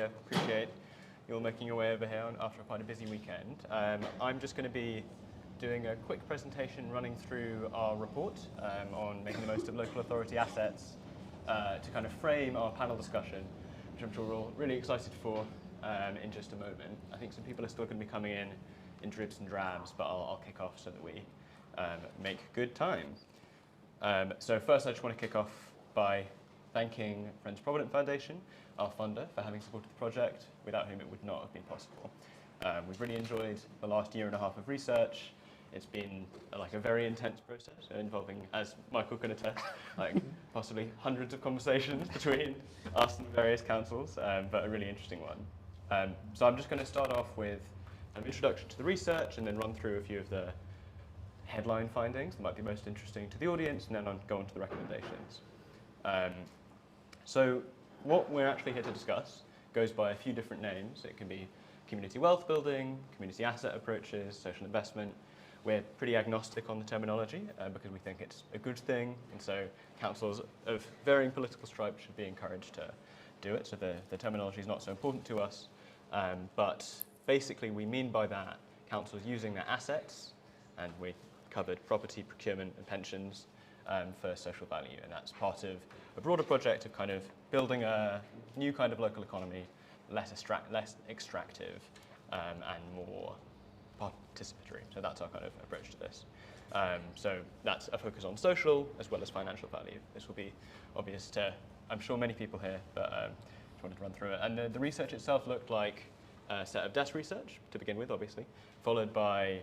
here. Appreciate you all making your way over here after quite a busy weekend. I'm just going to be doing a quick presentation running through our report on making the most of local authority assets to kind of frame our panel discussion, which I'm sure we're all really excited for in just a moment. I think some people are still going to be coming in dribs and drabs, but I'll kick off so that we make good time. So first I just want to kick off by thanking Friends Provident Foundation, our funder, for having supported the project, without whom it would not have been possible. We've really enjoyed the last year and a half of research. It's been like a very intense process involving, as Michael can attest, like possibly hundreds of conversations between us and the various councils, but a really interesting one. So I'm just going to start off with an introduction to the research and then run through a few of the headline findings that might be most interesting to the audience, and then I'll go on to the recommendations. So what we're actually here to discuss goes by a few different names. It can be community wealth building, community asset approaches, social investment. We're pretty agnostic on the terminology because we think it's a good thing, and so councils of varying political stripes should be encouraged to do it. So the terminology is not so important to us, but basically we mean by that councils using their assets, and we covered property, procurement and pensions for social value, and that's part of a broader project of kind of building a new kind of local economy, less extractive and more participatory. So that's our kind of approach to this. So that's a focus on social as well as financial value. This will be obvious to, I'm sure, many people here, but just wanted to run through it. And the research itself looked like a set of desk research to begin with, obviously, followed by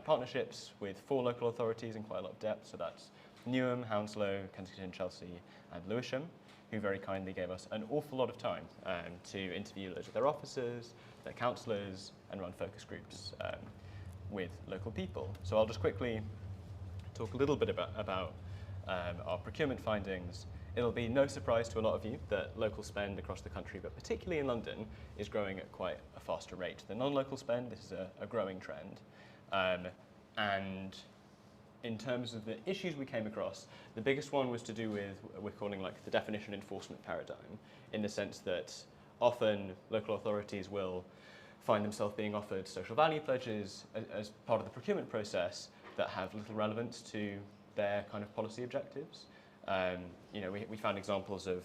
partnerships with 4 local authorities in quite a lot of depth. So that's Newham, Hounslow, Kensington, Chelsea and Lewisham, who very kindly gave us an awful lot of time to interview loads of their officers, their councillors, and run focus groups with local people. So I'll just quickly talk a little bit about our procurement findings. It'll be no surprise to a lot of you that local spend across the country, but particularly in London, is growing at quite a faster rate than non-local spend. This is a growing trend. And in terms of the issues we came across, the biggest one was to do with what we're calling like the definition enforcement paradigm, in the sense that often local authorities will find themselves being offered social value pledges as part of the procurement process that have little relevance to their kind of policy objectives. You know, we found examples of,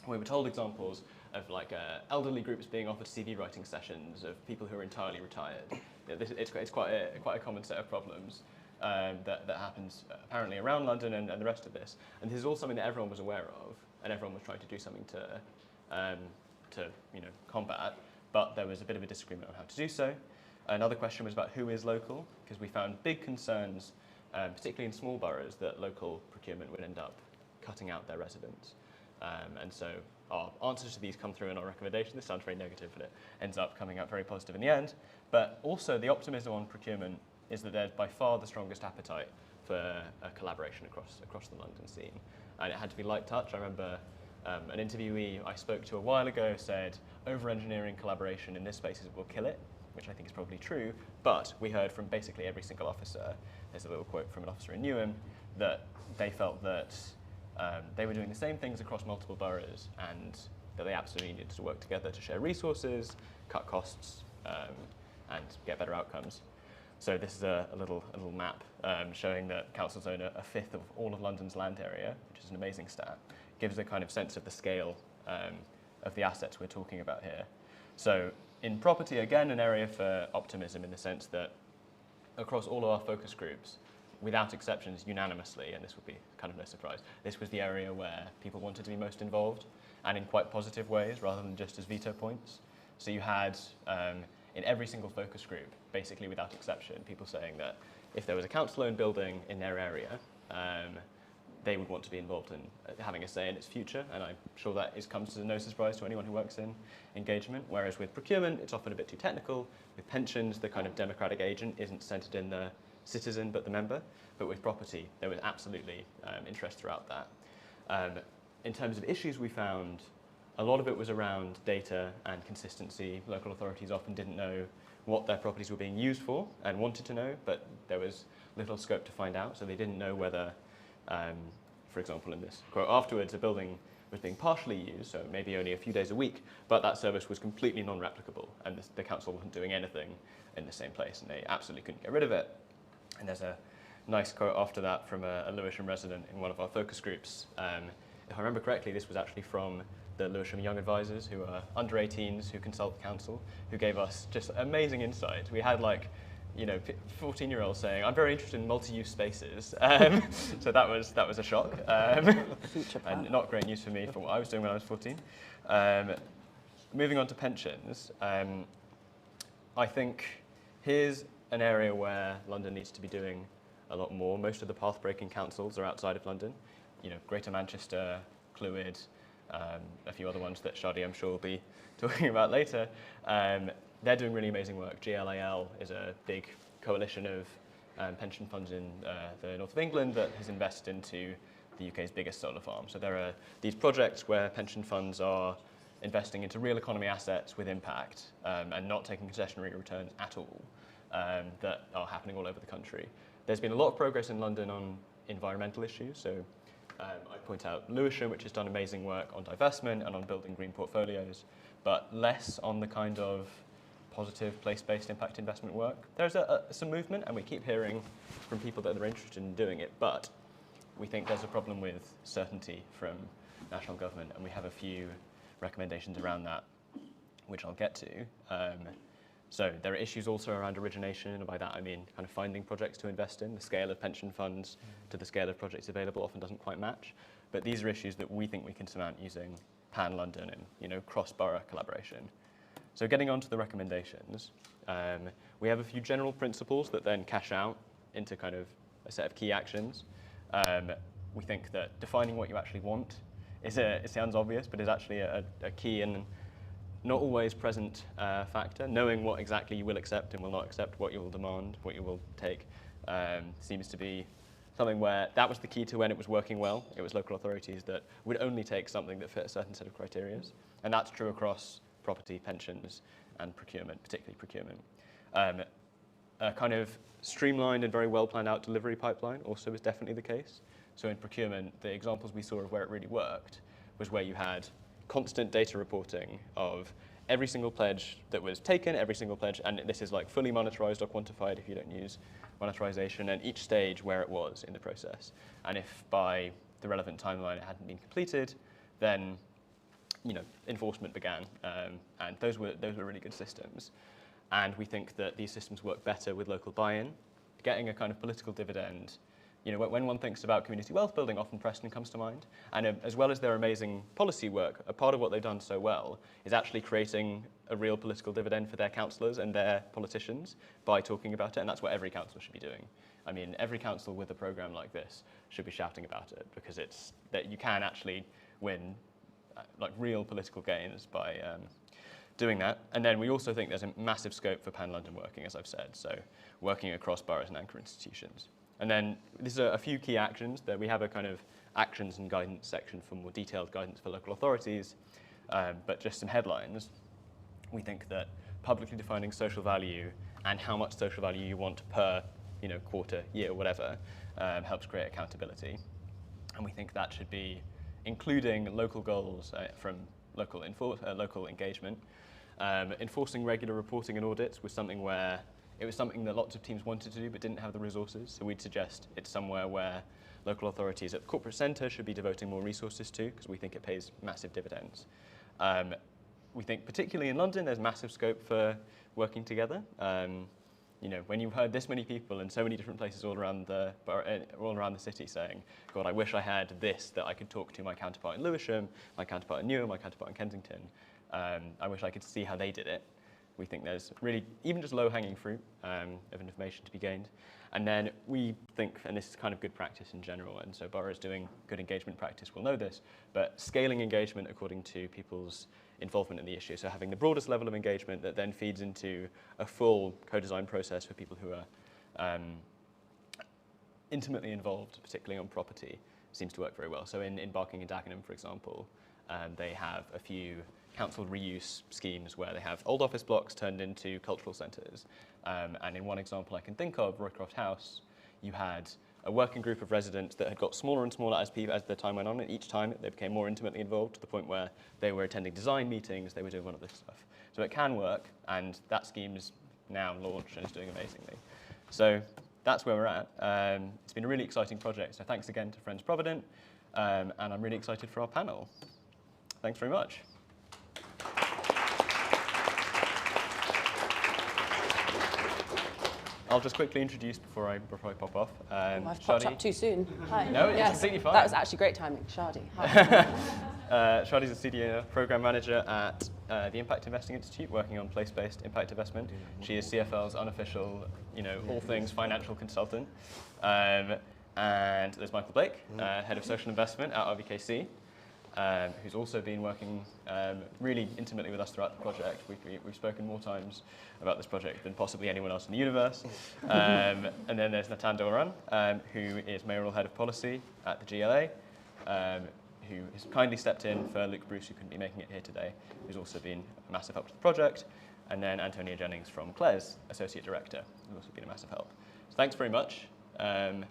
we were told examples of like elderly groups being offered CV writing sessions of people who are entirely retired. You know, it's quite a common set of problems that happens apparently around London and the rest of this. And this is all something that everyone was aware of, and everyone was trying to do something to combat. But there was a bit of a disagreement on how to do so. Another question was about who is local, because we found big concerns, particularly in small boroughs, that local procurement would end up cutting out their residents. And so our answers to these come through in our recommendation. This sounds very negative, but it ends up coming out very positive in the end. But also the optimism on procurement is that there's by far the strongest appetite for a collaboration across the London scene. And it had to be light touch. I remember an interviewee I spoke to a while ago said, over-engineering collaboration in this space will kill it, which I think is probably true. But we heard from basically every single officer, there's a little quote from an officer in Newham, that they felt that they were doing the same things across multiple boroughs, and that they absolutely needed to work together to share resources, cut costs, and get better outcomes. So this is a little map showing that councils own a fifth of all of London's land area, which is an amazing stat. Gives a kind of sense of the scale of the assets we're talking about here. So in property, again, an area for optimism in the sense that across all of our focus groups, without exceptions, unanimously, and this would be kind of no surprise, this was the area where people wanted to be most involved, and in quite positive ways rather than just as veto points. So you had, in every single focus group, basically without exception, people saying that if there was a council-owned building in their area, they would want to be involved in having a say in its future, and I'm sure that comes as no surprise to anyone who works in engagement. Whereas with procurement, it's often a bit too technical. With pensions, the kind of democratic agent isn't centred in the citizen but the member. But with property, there was absolutely interest throughout that. In terms of issues we found, a lot of it was around data and consistency. Local authorities often didn't know what their properties were being used for and wanted to know, but there was little scope to find out, so they didn't know whether, for example, in this quote afterwards, a building was being partially used, so maybe only a few days a week, but that service was completely non-replicable, and the council wasn't doing anything in the same place, and they absolutely couldn't get rid of it. And there's a nice quote after that from a Lewisham resident in one of our focus groups. If I remember correctly, this was actually from the Lewisham Young Advisors, who are under 18s who consult the council, who gave us just amazing insight. We had 14-year-olds saying, "I'm very interested in multi-use spaces." So that was a shock, and not great news for me for what I was doing when I was 14. Moving on to pensions, I think here's an area where London needs to be doing a lot more. Most of the path-breaking councils are outside of London. Greater Manchester, Clwyd, a few other ones that Shadi, I'm sure, will be talking about later. They're doing really amazing work. GLAL is a big coalition of pension funds in the north of England that has invested into the UK's biggest solar farm. So there are these projects where pension funds are investing into real economy assets with impact and not taking concessionary returns at all that are happening all over the country. There's been a lot of progress in London on environmental issues. So I point out Lewisham, which has done amazing work on divestment and on building green portfolios, but less on the kind of positive place-based impact investment work. There's some movement, and we keep hearing from people that are interested in doing it, but we think there's a problem with certainty from national government, and we have a few recommendations around that, which I'll get to. So there are issues also around origination, and by that I mean kind of finding projects to invest in. The scale of pension funds to the scale of projects available often doesn't quite match, but these are issues that we think we can surmount using pan-London and cross-borough collaboration. So getting on to the recommendations, we have a few general principles that then cash out into kind of a set of key actions. We think that defining what you actually want it sounds obvious, but is actually a key and not always present factor. Knowing what exactly you will accept and will not accept, what you will demand, what you will take, seems to be something where that was the key to when it was working well. It was local authorities that would only take something that fit a certain set of criteria. And that's true across property, pensions, and procurement, particularly procurement. A kind of streamlined and very well planned out delivery pipeline also is definitely the case. So in procurement, the examples we saw of where it really worked was where you had constant data reporting of every single pledge that was taken, every single pledge, and this is like fully monetarized or quantified if you don't use monetarization, and each stage where it was in the process. And if by the relevant timeline it hadn't been completed, then enforcement began, and those were really good systems. And we think that these systems work better with local buy-in, getting a kind of political dividend. When one thinks about community wealth building, often Preston comes to mind. And as well as their amazing policy work, a part of what they've done so well is actually creating a real political dividend for their councillors and their politicians by talking about it, and that's what every council should be doing. I mean, every council with a programme like this should be shouting about it, because it's that you can actually win real political gains by doing that. And then we also think there's a massive scope for pan-London working, as I've said, so working across boroughs and anchor institutions. And then these are a few key actions that we have a kind of actions and guidance section for more detailed guidance for local authorities, but just some headlines. We think that publicly defining social value and how much social value you want per quarter, year, whatever, helps create accountability. And we think that should be including local goals from local engagement. Enforcing regular reporting and audits was something where it was something that lots of teams wanted to do but didn't have the resources, so we'd suggest it's somewhere where local authorities at the corporate centre should be devoting more resources to, because we think it pays massive dividends. We think particularly in London there's massive scope for working together. When you've heard this many people in so many different places all around the city saying, God, I wish I had this that I could talk to my counterpart in Lewisham, my counterpart in Newham, my counterpart in Kensington. I wish I could see how they did it. We think there's really even just low-hanging fruit of information to be gained. And then we think, and this is kind of good practice in general, and so boroughs doing good engagement practice will know this, but scaling engagement according to people's involvement in the issue. So having the broadest level of engagement that then feeds into a full co-design process for people who are intimately involved, particularly on property, seems to work very well. So in Barking and Dagenham, for example, they have a few council reuse schemes where they have old office blocks turned into cultural centres. And in one example I can think of, Roycroft House, you had a working group of residents that had got smaller and smaller as the time went on, and each time they became more intimately involved to the point where they were attending design meetings, they were doing all of this stuff. So it can work, and that scheme is now launched and is doing amazingly. So that's where we're at. It's been a really exciting project, so thanks again to Friends Provident, and I'm really excited for our panel. Thanks very much. I'll just quickly introduce before I pop off. I've popped up too soon. Hi. No, it's completely fine. That was actually great timing. Shadi. Hi. Shadi's a senior program manager at the Impact Investing Institute, working on place-based impact investment. She is CFL's unofficial, all things financial consultant. And there's Michael Blake, head of social investment at RVKC, who's also been working really intimately with us throughout the project. We've spoken more times about this project than possibly anyone else in the universe. And then there's Natan Doran, who is mayoral head of policy at the GLA, who has kindly stepped in for Luke Bruce, who couldn't be making it here today, who's also been a massive help to the project. And then Antonia Jennings from Claire's, associate director, who's also been a massive help. So thanks very much. And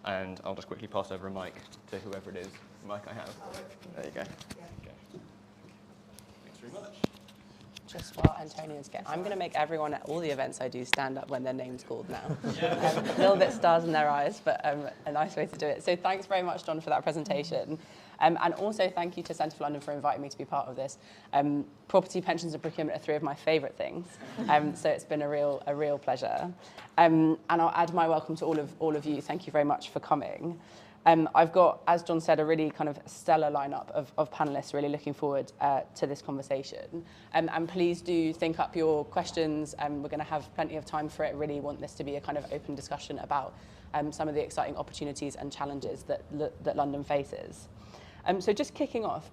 I'll just quickly pass over a mic to whoever it is. The mic I have. There you go. Okay. Thanks very much. Just while Antonia's getting, I'm going to make everyone at all the events I do stand up when their name's called now. A little bit stars in their eyes, but a nice way to do it. So thanks very much, John, for that presentation. And also thank you to Centre for London for inviting me to be part of this. Property, pensions and procurement are three of my favourite things. So it's been a real pleasure. And I'll add my welcome to all of you. Thank you very much for coming. I've got, as John said, a really kind of stellar lineup of panellists, really looking forward to this conversation. And please do think up your questions. We're going to have plenty of time for it. Really want this to be a kind of open discussion about some of the exciting opportunities and challenges that London faces. So just kicking off,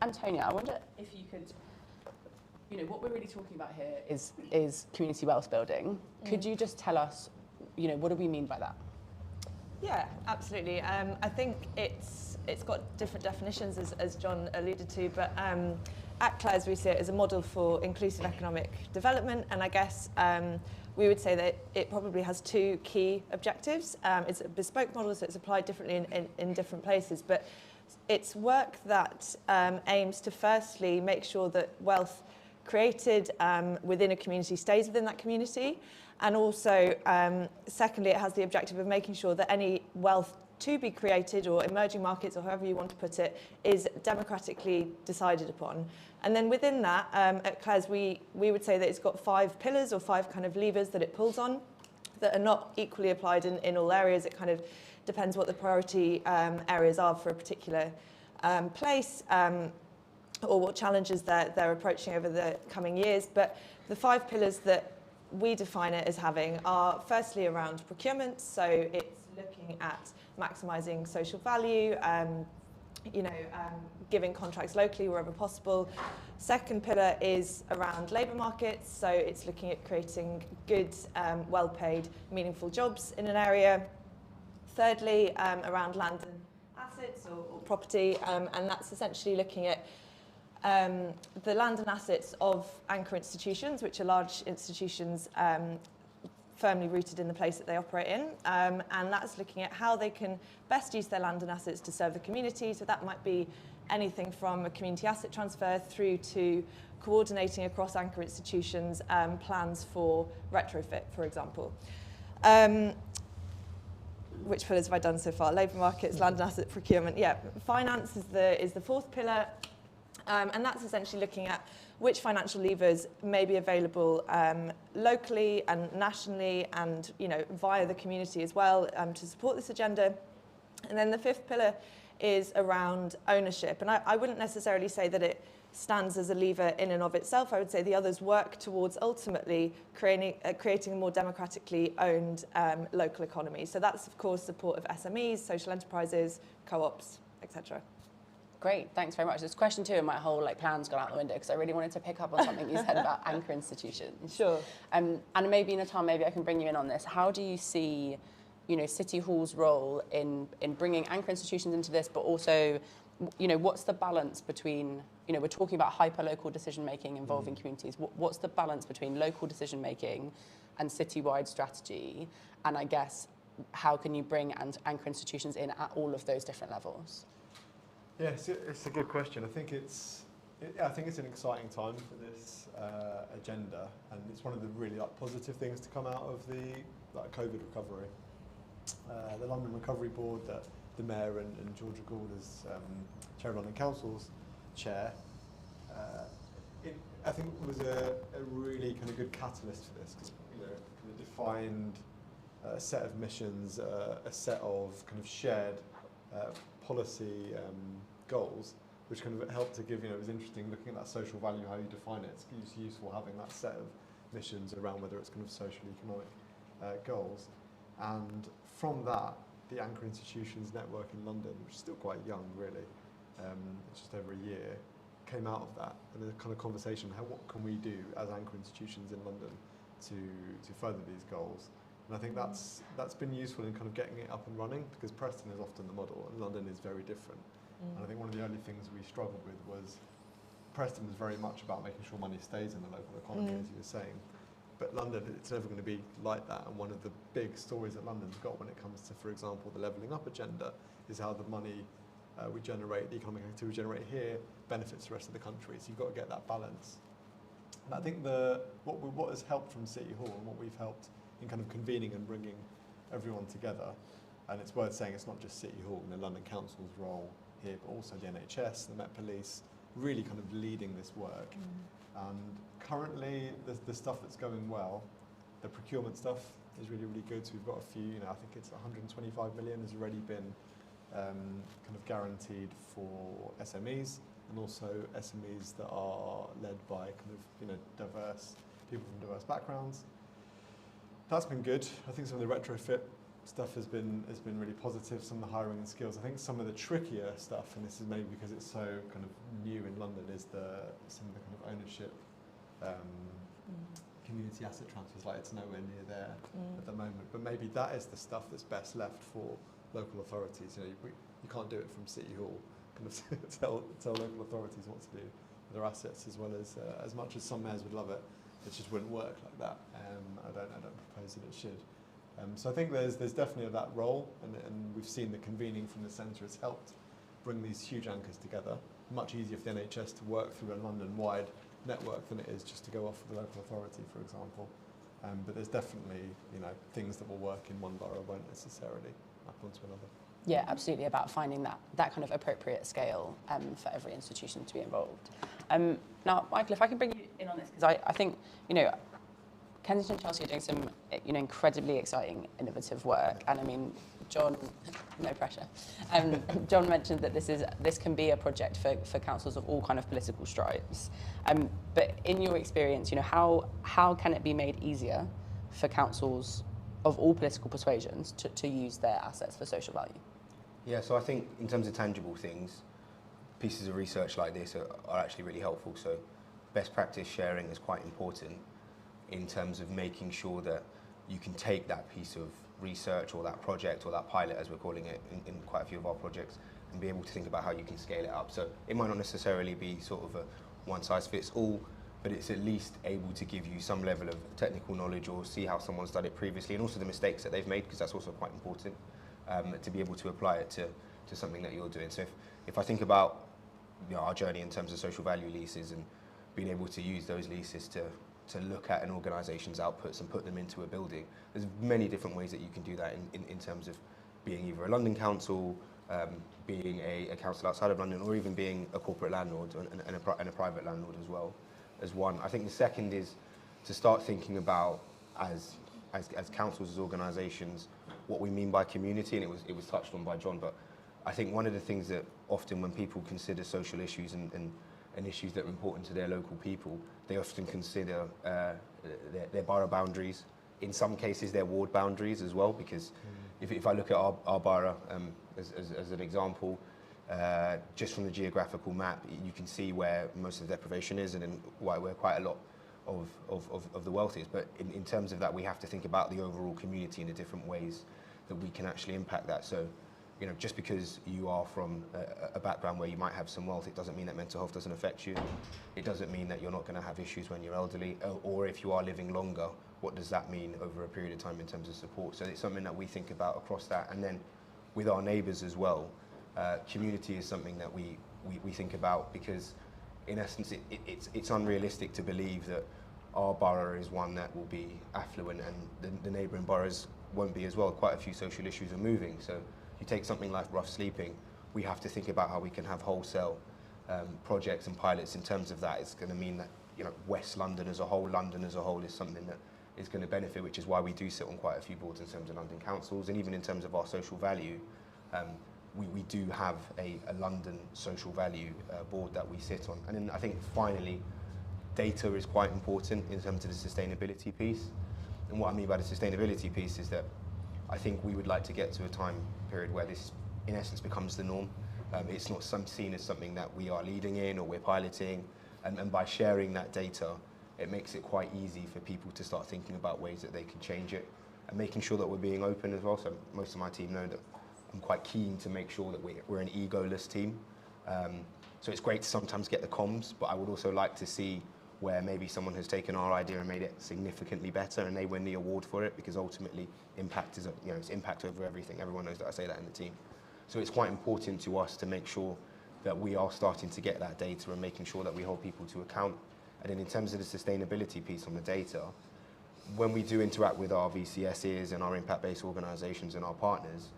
Antonia, I wonder if you could, what we're really talking about here is community wealth building. Could you just tell us, what do we mean by that? Yeah, absolutely. I think it's got different definitions, as John alluded to, but at Claire's we see it as a model for inclusive economic development, and I guess we would say that it probably has two key objectives. It's a bespoke model, so it's applied differently in different places, but it's work that aims to firstly make sure that wealth created within a community stays within that community. And also, secondly, it has the objective of making sure that any wealth to be created, or emerging markets, or however you want to put it, is democratically decided upon. And then within that, at Claire's, we would say that it's got 5 pillars, or 5 kind of levers that it pulls on, that are not equally applied in all areas. It kind of depends what the priority areas are for a particular place, or what challenges they're approaching over the coming years. But the 5 pillars that we define it as having are firstly around procurement, so it's looking at maximising social value, giving contracts locally wherever possible. Second pillar is around labour markets, so it's looking at creating good, well-paid, meaningful jobs in an area. Thirdly, around land and assets or property, and that's essentially looking at the land and assets of anchor institutions, which are large institutions firmly rooted in the place that they operate in. And that's looking at how they can best use their land and assets to serve the community. So that might be anything from a community asset transfer through to coordinating across anchor institutions plans for retrofit, for example. Which pillars have I done so far? Labour markets, land and asset procurement. Yeah, finance is the 4th pillar. And that's essentially looking at which financial levers may be available locally and nationally and via the community as well to support this agenda. And then the 5th pillar is around ownership. And I wouldn't necessarily say that it stands as a lever in and of itself. I would say the others work towards ultimately creating a more democratically owned local economy. So that's, of course, support of SMEs, social enterprises, co-ops, etc. Great, thanks very much. There's question 2 and my whole plan's gone out the window because I really wanted to pick up on something you said about anchor institutions. Sure. And maybe, Natan, maybe I can bring you in on this. How do you see, City Hall's role in bringing anchor institutions into this, but also, what's the balance between, we're talking about hyper-local decision-making involving communities. What's the balance between local decision-making and citywide strategy? And I guess, how can you bring anchor institutions in at all of those different levels? Yeah, it's a good question. I think it's an exciting time for this agenda, and it's one of the really positive things to come out of the COVID recovery. The London Recovery Board that the Mayor and Georgia Gould as Chair of London Council's chair, I think was a really kind of good catalyst for this, because kind of defined a set of missions, a set of kind of shared policy goals, which kind of helped to give, it was interesting looking at that social value, how you define it. It's useful having that set of missions around whether it's kind of social, economic goals. And from that, the Anchor Institutions Network in London, which is still quite young really, it's just over a year, came out of that, and a kind of conversation, what can we do as anchor institutions in London to further these goals? And I think that's been useful in kind of getting it up and running, because Preston is often the model and London is very different. And I think one of the early things we struggled with was Preston was very much about making sure money stays in the local economy, as you were saying. But London, it's never going to be like that. And one of the big stories that London's got when it comes to, for example, the levelling up agenda, is how the money we generate, the economic activity we generate here, benefits the rest of the country. So you've got to get that balance. And I think what has helped from City Hall, and what we've helped in kind of convening and bringing everyone together, and it's worth saying it's not just City Hall, London Council's role here, but also the NHS, the Met Police, really kind of leading this work. And currently, the stuff that's going well, the procurement stuff is really, really good. So we've got a few, I think it's 125 million has already been kind of guaranteed for SMEs, and also SMEs that are led by kind of, diverse people from diverse backgrounds. That's been good. I think some of the retrofit stuff has been really positive, some of the hiring and skills. I think some of the trickier stuff, and this is maybe because it's so kind of new in London, is some of the kind of ownership, community asset transfers, like it's nowhere near there at the moment. But maybe that is the stuff that's best left for local authorities. You can't do it from City Hall, kind of tell local authorities what to do with their assets, as much as some mayors would love it. It just wouldn't work like that. I don't propose that it should. So I think there's definitely that role, and we've seen the convening from the centre has helped bring these huge anchors together. Much easier for the NHS to work through a London-wide network than it is just to go off with the local authority, for example. But there's definitely, things that will work in one borough won't necessarily map onto another. Yeah, absolutely, about finding that kind of appropriate scale for every institution to be involved. Now, Michael, if I can bring you in on this, because I think, Kensington and Chelsea are doing some, incredibly exciting, innovative work. And I mean, John, no pressure. John mentioned that this can be a project for councils of all kind of political stripes. But in your experience, how can it be made easier for councils of all political persuasions to use their assets for social value? Yeah, so I think in terms of tangible things, pieces of research like this are actually really helpful. So best practice sharing is quite important in terms of making sure that you can take that piece of research or that project or that pilot, as we're calling it in quite a few of our projects, and be able to think about how you can scale it up. So it might not necessarily be sort of a one-size-fits-all, but it's at least able to give you some level of technical knowledge or see how someone's done it previously, and also the mistakes that they've made, because that's also quite important, to be able to apply it to something that you're doing. So if I think about our journey in terms of social value leases and being able to use those leases to look at an organisation's outputs and put them into a building, there's many different ways that you can do that in terms of being either a London council, being a council outside of London, or even being a corporate landlord and a private landlord as well as one. I think the second is to start thinking about, as councils, as organisations, what we mean by community, and it was touched on by John, but I think one of the things that often when people consider social issues and issues that are important to their local people, they often consider their borough boundaries, in some cases their ward boundaries as well, because if I look at our borough as an example, just from the geographical map, you can see where most of the deprivation is and where quite a lot of the wealth is. But in terms of that, we have to think about the overall community in the different ways that we can actually impact that. So, just because you are from a background where you might have some wealth, it doesn't mean that mental health doesn't affect you. It doesn't mean that you're not going to have issues when you're elderly, or if you are living longer what does that mean over a period of time in terms of support? So it's something that we think about across that. And then with our neighbours as well, community is something that we think about, because in essence it's unrealistic to believe that our borough is one that will be affluent and the neighbouring boroughs won't be as well. Quite a few social issues are moving. So you take something like rough sleeping, we have to think about how we can have wholesale projects and pilots in terms of that. It's going to mean that, you know, West London as a whole, London as a whole is something that is going to benefit, which is why we do sit on quite a few boards in terms of London councils, and even in terms of our social value, we do have a London social value board that we sit on. And then I think finally, data is quite important in terms of the sustainability piece. And what I mean by the sustainability piece is that I think we would like to get to a time period where this, in essence, becomes the norm. It's not seen as something that we are leading in or we're piloting. And by sharing that data, it makes it quite easy for people to start thinking about ways that they can change it, and making sure that we're being open as well. So most of my team know that I'm quite keen to make sure that we're an egoless team. So it's great to sometimes get the comms, but I would also like to see where maybe someone has taken our idea and made it significantly better and they win the award for it, because ultimately impact is, you know, it's impact over everything. Everyone knows that I say that in the team. So it's quite important to us to make sure that we are starting to get that data and making sure that we hold people to account. And then in terms of the sustainability piece on the data, when we do interact with our VCSs and our impact-based organisations and our partners,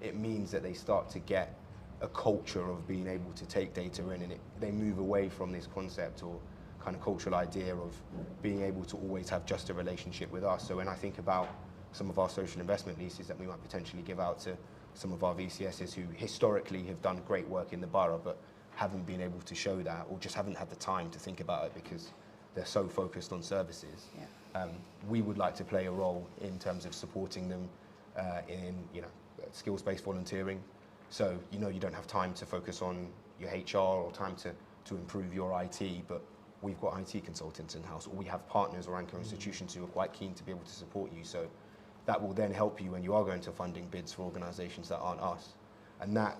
it means that they start to get a culture of being able to take data in, and they move away from this concept or kind of cultural idea of being able to always have just a relationship with us. So when I think about some of our social investment leases that we might potentially give out to some of our VCSs who historically have done great work in the borough but haven't been able to show that, or just haven't had the time to think about it because they're so focused on services. Yeah. We would like to play a role in terms of supporting them in, you know, skills-based volunteering. So, you know, you don't have time to focus on your HR or time to improve your IT, but we've got IT consultants in-house, or we have partners or anchor institutions who are quite keen to be able to support you. So that will then help you when you are going to funding bids for organisations that aren't us. And that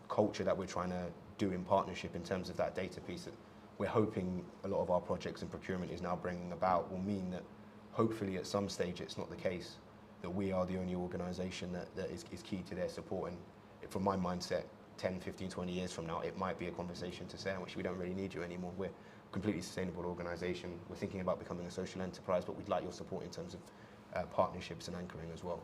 culture that we're trying to do in partnership in terms of that data piece that we're hoping a lot of our projects and procurement is now bringing about will mean that hopefully at some stage it's not the case that we are the only organisation that is key to their support. And from my mindset, 10, 15, 20 years from now, it might be a conversation to say, which we don't really need you anymore. We're a completely sustainable organisation. We're thinking about becoming a social enterprise, but we'd like your support in terms of partnerships and anchoring as well.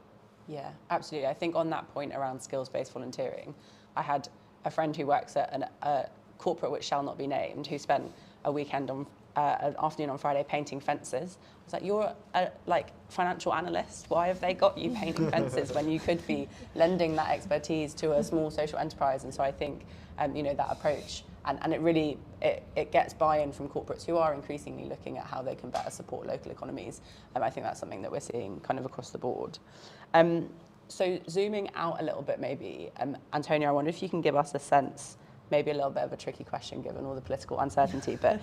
Yeah, absolutely. I think on that point around skills-based volunteering, I had a friend who works at a corporate which shall not be named, who spent a weekend on an afternoon on Friday painting fences. I was like, you're a financial analyst. Why have they got you painting fences when you could be lending that expertise to a small social enterprise? And so I think, you know, that approach, and it really, it gets buy-in from corporates who are increasingly looking at how they can better support local economies. I think that's something that we're seeing kind of across the board. So zooming out a little bit maybe, Antonio, I wonder if you can give us a sense, maybe a little bit of a tricky question given all the political uncertainty, but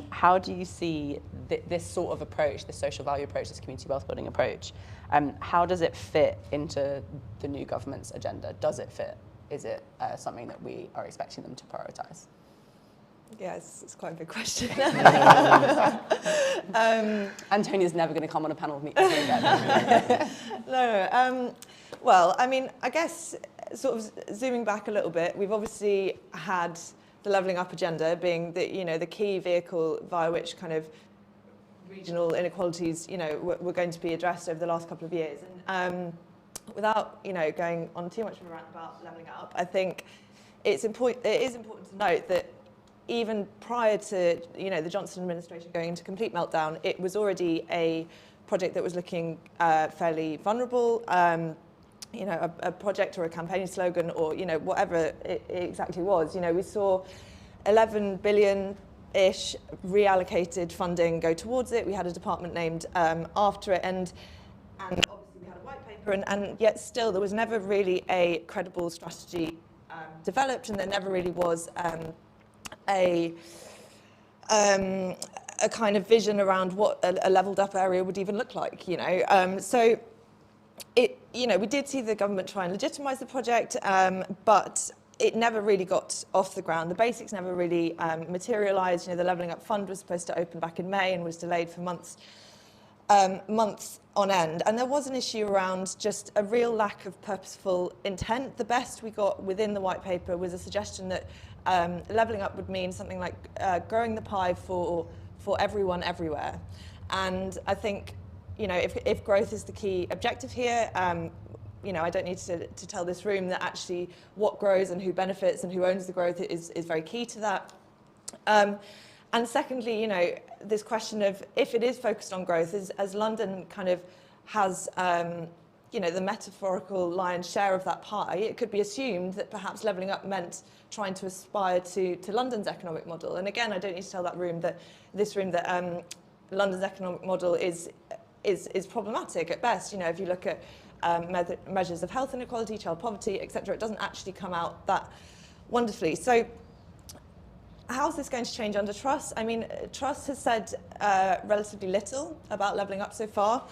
how do you see this sort of approach, this social value approach, this community wealth building approach, how does it fit into the new government's agenda? Does it fit? Is it something that we are expecting them to prioritise? Yeah, it's quite a big question. Antonia's never going to come on a panel with me ever again. No. Well, I mean, I guess sort of zooming back a little bit, we've obviously had the levelling up agenda being the key vehicle via which kind of regional inequalities, were going to be addressed over the last couple of years. And without, going on too much of a rant about levelling up, I think it is important to note that even prior to, the Johnson administration going into complete meltdown, it was already a project that was looking fairly vulnerable. A project or a campaign slogan or, whatever it exactly was. We saw 11 billion-ish reallocated funding go towards it. We had a department named after it, and obviously we had a white paper, and yet still there was never really a credible strategy developed, and there never really was a kind of vision around what a levelled up area would even look like, So we did see the government try and legitimise the project, but it never really got off the ground. The basics never really materialised. The Levelling Up Fund was supposed to open back in May and was delayed for months months on end. And there was an issue around just a real lack of purposeful intent. The best we got within the white paper was a suggestion that levelling up would mean something like growing the pie for everyone everywhere. And I think, you know, if growth is the key objective here, you know, I don't need to tell this room that actually what grows and who benefits and who owns the growth is very key to that. And secondly, you know, this question of if it is focused on growth, as London kind of has, you know, the metaphorical lion's share of that pie, it could be assumed that perhaps levelling up meant trying to aspire to London's economic model. And again, I don't need to tell this room that London's economic model is problematic at best. You know, if you look at measures of health inequality, child poverty, etc., it doesn't actually come out that wonderfully. So how's this going to change under Truss? I mean, Truss has said relatively little about levelling up so far.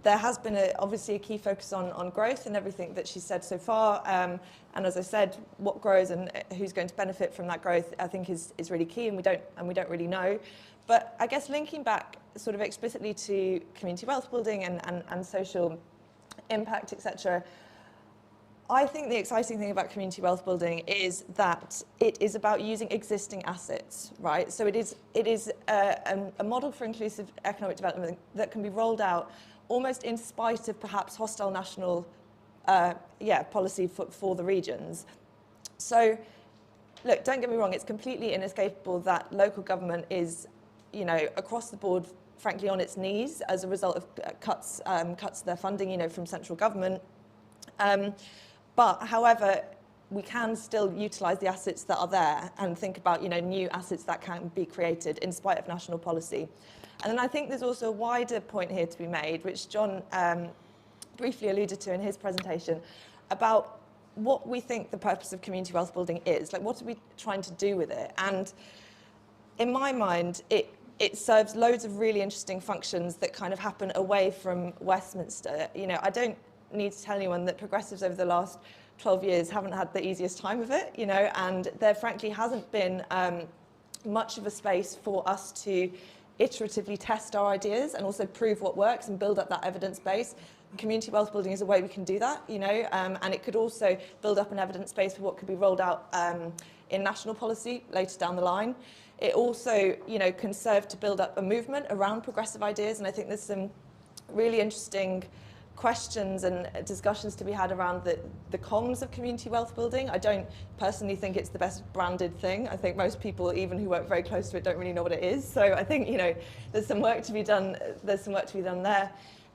There has been obviously a key focus on growth and everything that she's said so far. And as I said, what grows and who's going to benefit from that growth, I think is really key, and we don't really know. But I guess linking back sort of explicitly to community wealth building and social impact, etc., I think the exciting thing about community wealth building is that it is about using existing assets, right? So it is a model for inclusive economic development that can be rolled out almost in spite of perhaps hostile national policy for the regions. So look, don't get me wrong, it's completely inescapable that local government is, you know, across the board, frankly, on its knees as a result of cuts to their funding, you know, from central government. But however, we can still utilise the assets that are there and think about, you know, new assets that can be created in spite of national policy. And then I think there's also a wider point here to be made, which John briefly alluded to in his presentation, about what we think the purpose of community wealth building is. Like, what are we trying to do with it? And in my mind, it serves loads of really interesting functions that kind of happen away from Westminster. You know, I don't need to tell anyone that progressives over the last 12 years haven't had the easiest time of it, you know, and there frankly hasn't been much of a space for us to iteratively test our ideas and also prove what works and build up that evidence base. Community wealth building is a way we can do that, you know, and it could also build up an evidence base for what could be rolled out in national policy later down the line. It also, you know, can serve to build up a movement around progressive ideas, and I think there's some really interesting questions and discussions to be had around the comms of community wealth building. I don't personally think it's the best branded thing. I think most people, even who work very close to it, don't really know what it is. So I think, you know, there's some work to be done. There's some work to be done there.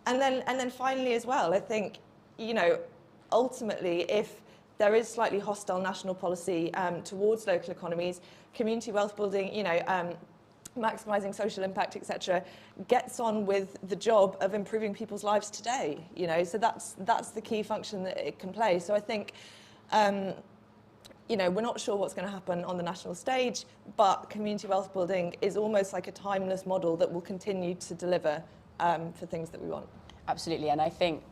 And then finally as well, I think, you know, ultimately, if there is slightly hostile national policy towards local economies, community wealth building, you know, maximising social impact, etc., gets on with the job of improving people's lives today. You know, so that's the key function that it can play. So I think, you know, we're not sure what's going to happen on the national stage, but community wealth building is almost like a timeless model that will continue to deliver for things that we want. Absolutely, and I think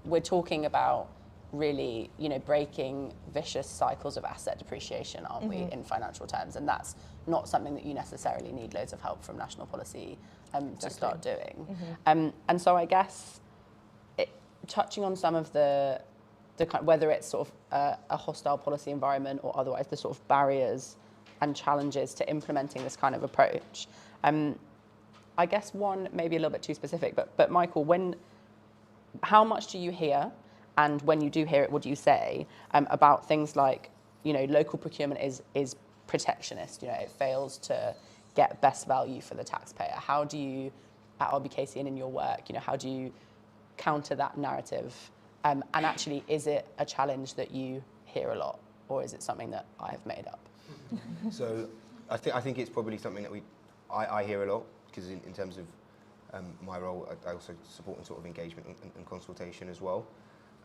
we're talking about really, you know, breaking vicious cycles of asset depreciation, aren't we, in financial terms? And that's not something that you necessarily need loads of help from national policy to start doing. And so I guess touching on some of the kind, whether it's sort of a hostile policy environment or otherwise, the sort of barriers and challenges to implementing this kind of approach. I guess one maybe a little bit too specific, but Michael, how much do you hear? And when you do hear it, what do you say about things like, you know, local procurement is protectionist, you know, it fails to get best value for the taxpayer. How do you, at RBKC and in your work, you know, how do you counter that narrative? And actually, is it a challenge that you hear a lot, or is it something that I have made up? So I think it's probably something that I hear a lot, because in terms of my role, I also support in sort of engagement and consultation as well.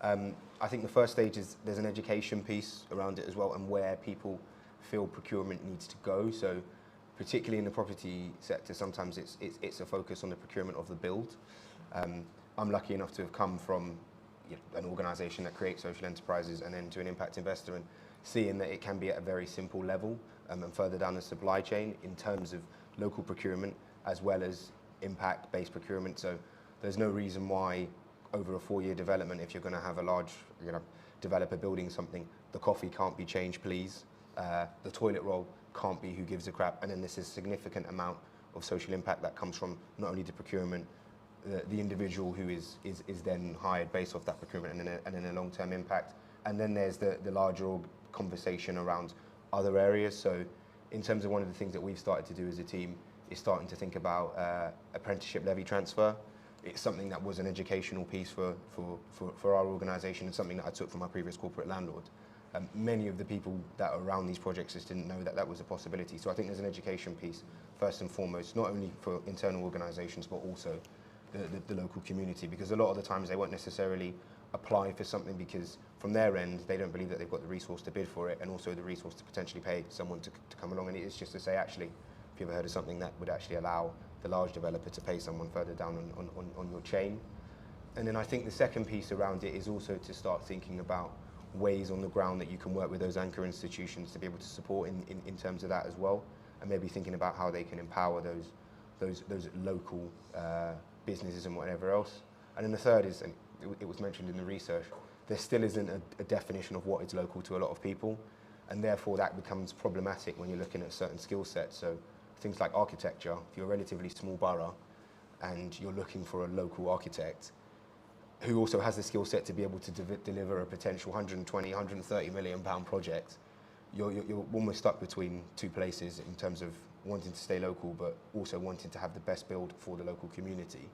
I think the first stage is there's an education piece around it as well, and where people feel procurement needs to go. So particularly in the property sector, sometimes it's a focus on the procurement of the build. I'm lucky enough to have come from an organisation that creates social enterprises and then to an impact investor, and seeing that it can be at a very simple level and further down the supply chain in terms of local procurement, as well as impact-based procurement. So there's no reason why over a 4-year development, if you're going to have a large developer building something, the coffee can't be changed, please. The toilet roll can't be who gives a crap. And then there's a significant amount of social impact that comes from not only the procurement, the individual who is then hired based off that procurement, and then a long-term impact. And then there's the larger conversation around other areas. So in terms of one of the things that we've started to do as a team is starting to think about apprenticeship levy transfer. It's something that was an educational piece for our organisation, and something that I took from my previous corporate landlord. Many of the people that are around these projects just didn't know that that was a possibility. So I think there's an education piece, first and foremost, not only for internal organisations, but also the local community, because a lot of the times they won't necessarily apply for something because from their end they don't believe that they've got the resource to bid for it, and also the resource to potentially pay someone to come along. And it's just to say, actually, have you ever heard of something that would actually allow the large developer to pay someone further down on your chain? And then I think the second piece around it is also to start thinking about ways on the ground that you can work with those anchor institutions to be able to support in terms of that as well, and maybe thinking about how they can empower those local businesses and whatever else. And then the third is, and it was mentioned in the research, there still isn't a definition of what is local to a lot of people, and therefore that becomes problematic when you're looking at certain skill sets. So things like architecture, if you're a relatively small borough and you're looking for a local architect who also has the skill set to be able to deliver a potential 120, 130 million pound project, you're almost stuck between two places in terms of wanting to stay local but also wanting to have the best build for the local community.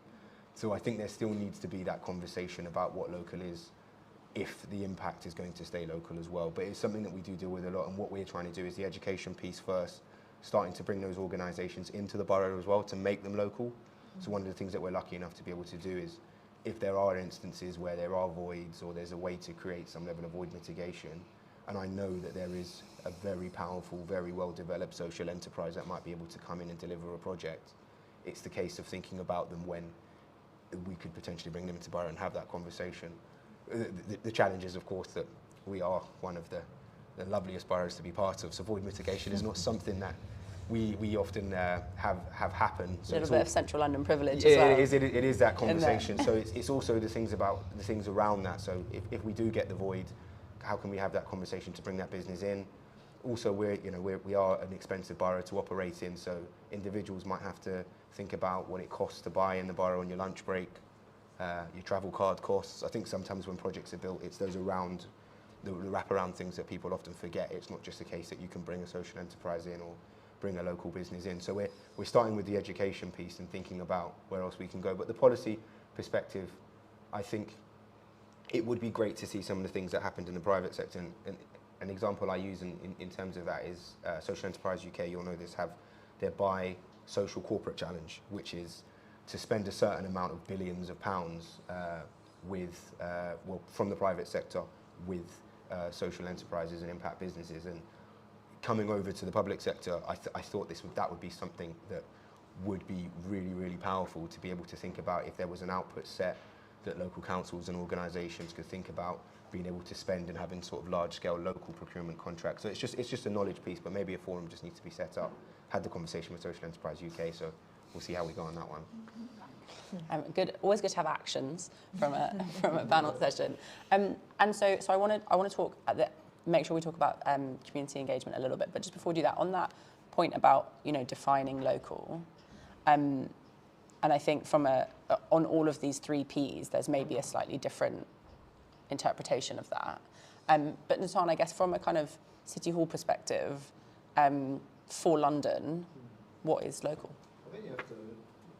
So I think there still needs to be that conversation about what local is, if the impact is going to stay local as well. But it's something that we do deal with a lot, and what we're trying to do is the education piece first, starting to bring those organisations into the borough as well to make them local. So one of the things that we're lucky enough to be able to do is, if there are instances where there are voids or there's a way to create some level of void mitigation, and I know that there is a very powerful, very well developed social enterprise that might be able to come in and deliver a project, it's the case of thinking about them when we could potentially bring them into borough and have that conversation. The challenge is, of course, that we are one of the loveliest boroughs to be part of, so void mitigation is not something that we often have happen. So a little bit of central London privilege yeah, as well. it is that conversation. So it's also the things around that. So if we do get the void, how can we have that conversation to bring that business in? Also, we are an expensive borough to operate in, so individuals might have to think about what it costs to buy in the borough on your lunch break, your travel card costs. I think sometimes when projects are built, it's those around the wraparound things that people often forget. It's not just a case that you can bring a social enterprise in or bring a local business in. So we're starting with the education piece and thinking about where else we can go. But the policy perspective, I think it would be great to see some of the things that happened in the private sector. And an example I use in terms of that is Social Enterprise UK, you'll know this, have their Buy Social Corporate Challenge, which is to spend a certain amount of billions of pounds from the private sector with social enterprises and impact businesses. And coming over to the public sector, I thought that would be something that would be really, really powerful to be able to think about if there was an output set that local councils and organisations could think about being able to spend and having sort of large-scale local procurement contracts. So it's just a knowledge piece, but maybe a forum just needs to be set up. Had the conversation with Social Enterprise UK, so we'll see how we go on that one. Good. Always good to have actions from a panel session. And so I want to talk make sure we talk about community engagement a little bit. But just before we do that, on that point about defining local, and I think on all of these 3 Ps, there's maybe a slightly different interpretation of that. But Natan, I guess from a kind of City Hall perspective, for London, what is local? I think you have to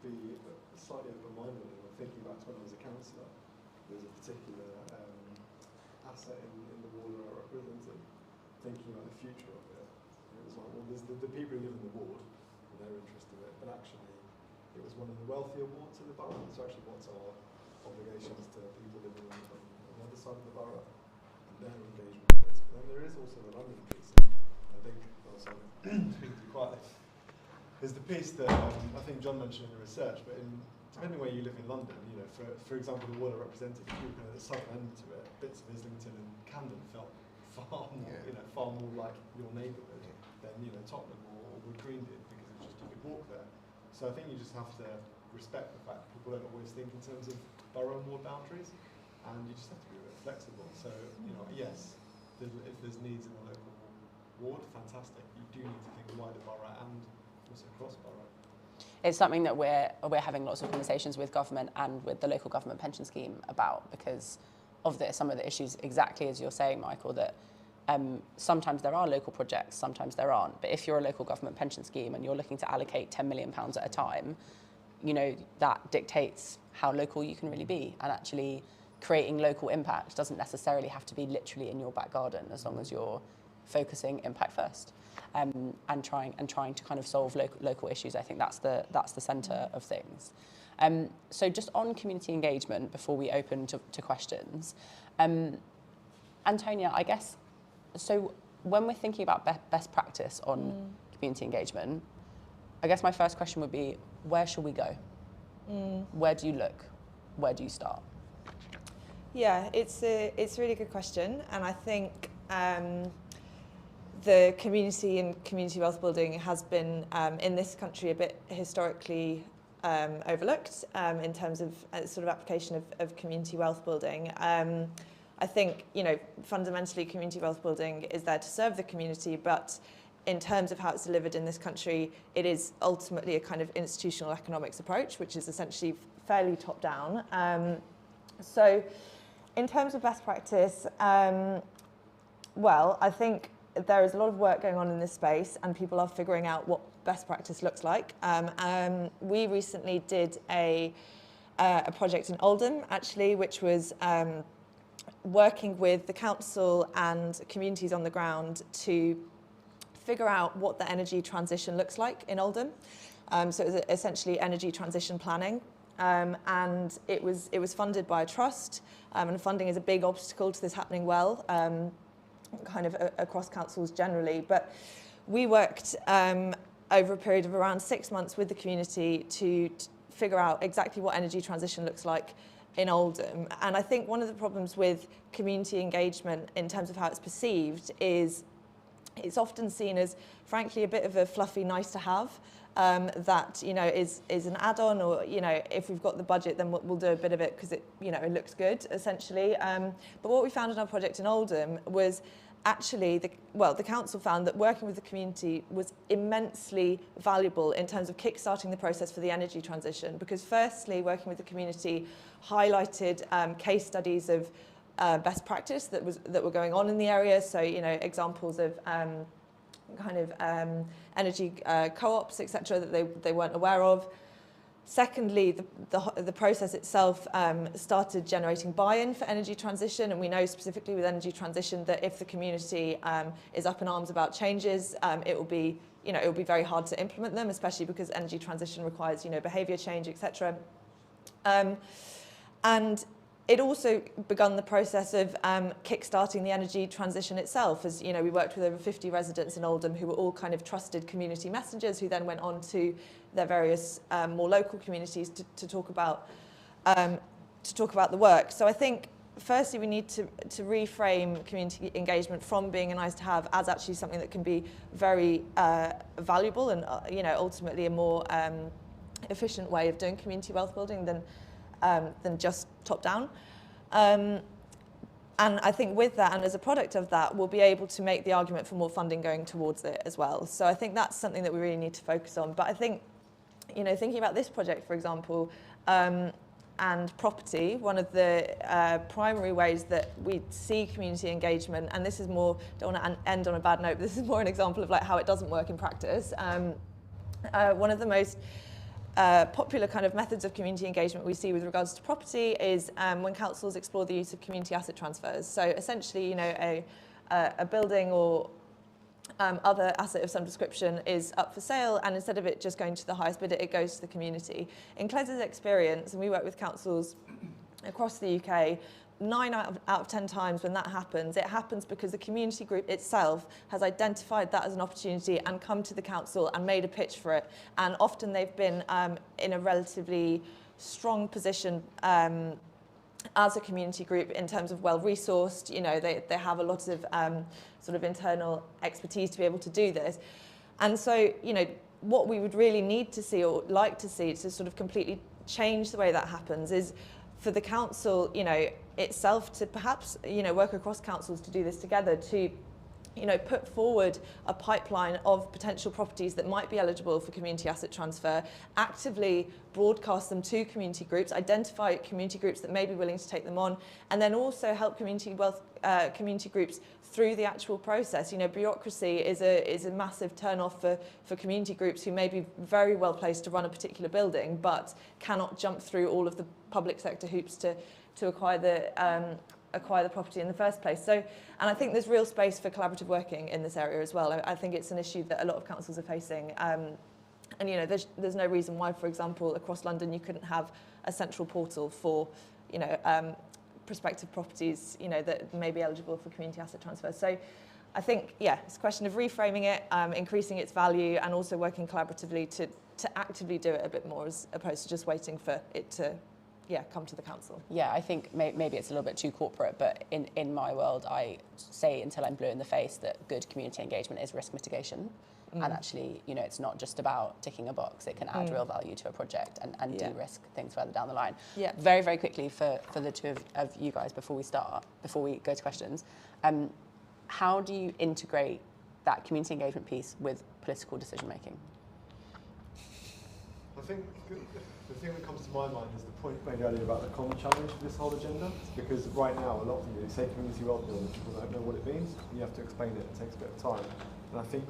be slightly open-minded when thinking back to when I was a councillor. There was a particular asset in the ward where I represented, thinking about the future of it. And it was like, well, there's the people who live in the ward, and their interest in it, but actually it was one of the wealthier wards in the borough. So actually what's our obligations to people living on the other side of the borough and their engagement with this. But then there is also the London piece. I think, speaking too quietly, there's the piece that I think John mentioned in the research, but depending where you live in London, for example, the ward I represented, if you were kind of at the southern end to it, bits of Islington and Camden felt far more, far more like your neighbourhood than Tottenham or Wood Green did, because it's just you could walk there. So I think you just have to respect the fact that people don't always think in terms of borough and ward boundaries, and you just have to be a bit flexible. So, you know, yes, if there's needs in a local ward, fantastic. You do need to think wider borough and also cross borough. It's something that we're having lots of conversations with government and with the local government pension scheme about, because of some of the issues, exactly as you're saying, Michael, that sometimes there are local projects, sometimes there aren't. But if you're a local government pension scheme and you're looking to allocate £10 million at a time, you know, that dictates how local you can really be. And actually creating local impact doesn't necessarily have to be literally in your back garden, as long as you're focusing impact first. And trying to kind of solve local issues. I think that's the centre of things. So just on community engagement, before we open to questions, Antonia, I guess, so when we're thinking about best practice on community engagement, I guess my first question would be, where should we go? Where do you look? Where do you start? Yeah, it's a really good question, and I think the community and community wealth building has been in this country a bit historically overlooked in terms of sort of application of community wealth building. I think, you know, fundamentally community wealth building is there to serve the community, but in terms of how it's delivered in this country, it is ultimately a kind of institutional economics approach, which is essentially fairly top down. So in terms of best practice, well, I think there is a lot of work going on in this space, and people are figuring out what best practice looks like. We recently did a project in Oldham, actually, which was working with the council and communities on the ground to figure out what the energy transition looks like in Oldham. So it was essentially energy transition planning. And it was funded by a trust, and funding is a big obstacle to this happening well, kind of across councils generally. But we worked over a period of around 6 months with the community to figure out exactly what energy transition looks like in Oldham. And I think one of the problems with community engagement in terms of how it's perceived is it's often seen as, frankly, a bit of a fluffy nice to have. That, you know, is an add-on, or, you know, if we've got the budget, then we'll do a bit of it because it, you know, it looks good, essentially. But what we found in our project in Oldham was actually, the council found that working with the community was immensely valuable in terms of kickstarting the process for the energy transition, because firstly, working with the community highlighted case studies of best practice that were going on in the area. So, you know, examples of kind of energy co-ops, etc., that they weren't aware of. Secondly, the process itself started generating buy-in for energy transition, and we know specifically with energy transition that if the community is up in arms about changes, it will be very hard to implement them, especially because energy transition requires, you know, behaviour change, etc. And it also begun the process of kick-starting the energy transition itself. As you know, we worked with over 50 residents in Oldham who were all kind of trusted community messengers, who then went on to their various more local communities to talk about the work. So I think, firstly, we need to reframe community engagement from being a nice to have as actually something that can be very valuable and you know, ultimately a more efficient way of doing community wealth building than just top down. And I think with that, and as a product of that, we'll be able to make the argument for more funding going towards it as well. So I think that's something that we really need to focus on. But I think, you know, thinking about this project, for example, and property, one of the primary ways that we see community engagement, and this is more, don't want to end on a bad note, but this is more an example of like how it doesn't work in practice. One of the most popular kind of methods of community engagement we see with regards to property is when councils explore the use of community asset transfers. So essentially, you know, a building or other asset of some description is up for sale, and instead of it just going to the highest bidder, it goes to the community. In Cles's experience, and we work with councils across the UK, 9 out of 10 times when that happens, it happens because the community group itself has identified that as an opportunity and come to the council and made a pitch for it. And often they've been in a relatively strong position as a community group in terms of well-resourced. You know, they have a lot of sort of internal expertise to be able to do this. And so, you know, what we would really need to see, or like to see, to sort of completely change the way that happens, is for the council, itself to perhaps, work across councils to do this together, to put forward a pipeline of potential properties that might be eligible for community asset transfer, actively broadcast them to community groups, identify community groups that may be willing to take them on, and then also help community groups through the actual process. Bureaucracy is a massive turn-off for community groups who may be very well placed to run a particular building, but cannot jump through all of the public sector hoops to acquire the property in the first place. And I think there's real space for collaborative working in this area as well. I think it's an issue that a lot of councils are facing. And there's no reason why, for example, across London you couldn't have a central portal for, prospective properties, that may be eligible for community asset transfer. So I think, it's a question of reframing it, increasing its value, and also working collaboratively to actively do it a bit more, as opposed to just waiting for it to come to the council. Yeah, I think maybe it's a little bit too corporate, but in my world, I say until I'm blue in the face that good community engagement is risk mitigation. And actually, it's not just about ticking a box. It can add real value to a project and de-risk things further down the line. Yeah. Very, very quickly for the two of you guys, before we go to questions, how do you integrate that community engagement piece with political decision making? I think the thing that comes to my mind is the point made earlier about the common challenge of this whole agenda. Because right now, a lot of you say community wealth building, people don't know what it means. You have to explain it. It takes a bit of time. And I think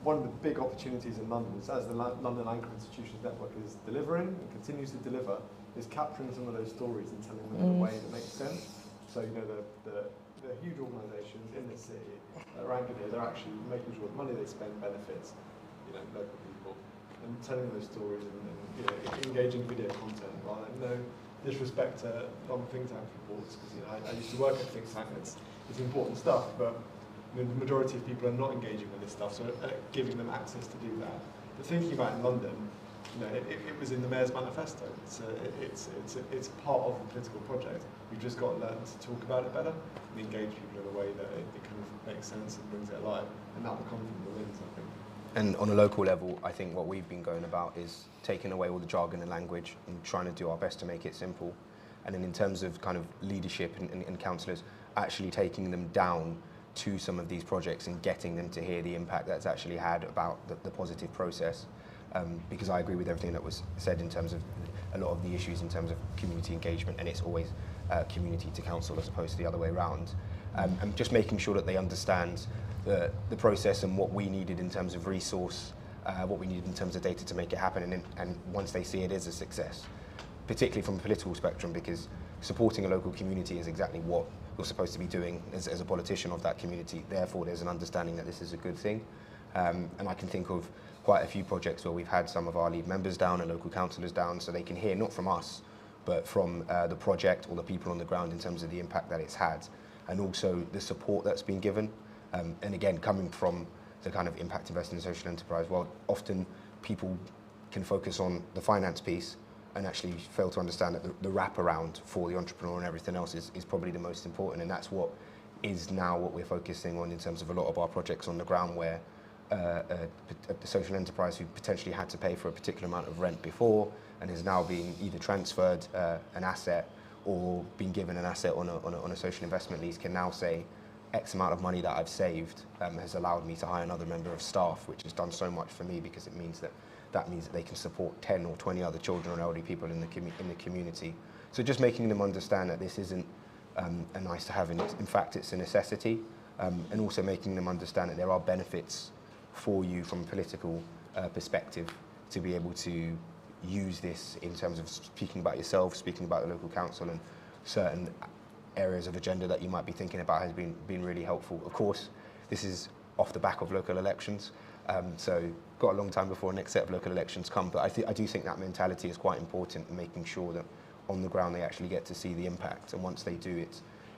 one of the big opportunities in London, as the London Anchor Institutions Network is delivering and continues to deliver, is capturing some of those stories and telling them in a way that makes sense. So the huge organisations in the city that are anchored here, they're actually making sure the money they spend benefits local people, and telling those stories and engaging video content. Rather than no disrespect to think tank reports, because I used to work at think tank. It's important stuff, but the majority of people are not engaging with this stuff, so giving them access to do that. But thinking about in London, it was in the Mayor's Manifesto. It's part of the political project. We've just got to learn to talk about it better and engage people in a way that it kind of makes sense and brings it alive, and that will come from the wins, I think. And on a local level, I think what we've been going about is taking away all the jargon and language and trying to do our best to make it simple. And then in terms of kind of leadership and councillors, actually taking them down to some of these projects and getting them to hear the impact that's actually had about the positive process. Because I agree with everything that was said in terms of a lot of the issues in terms of community engagement, and it's always community to council as opposed to the other way around. And just making sure that they understand the process and what we needed in terms of resource, what we needed in terms of data to make it happen, and once they see it as a success, particularly from a political spectrum, because supporting a local community is exactly what you're supposed to be doing as a politician of that community. Therefore, there's an understanding that this is a good thing. And I can think of quite a few projects where we've had some of our lead members down and local councillors down, so they can hear not from us, but from the project or the people on the ground in terms of the impact that it's had, and also the support that's been given. And again, coming from the kind of impact investing in social enterprise world, often people can focus on the finance piece and actually fail to understand that the wraparound for the entrepreneur and everything else is probably the most important. And that's what is now what we're focusing on in terms of a lot of our projects on the ground, where a social enterprise who potentially had to pay for a particular amount of rent before and is now being either transferred an asset or being given an asset on a social investment lease can now say, X amount of money that I've saved has allowed me to hire another member of staff, which has done so much for me, because it means that they can support 10 or 20 other children or elderly people in the community. So just making them understand that this isn't a nice to have, and in fact it's a necessity, and also making them understand that there are benefits for you from a political perspective to be able to use this in terms of speaking about yourself, speaking about the local council, and certain areas of agenda that you might be thinking about has been really helpful. Of course, this is off the back of local elections, so got a long time before the next set of local elections come, but I do think that mentality is quite important in making sure that on the ground they actually get to see the impact, and once they do,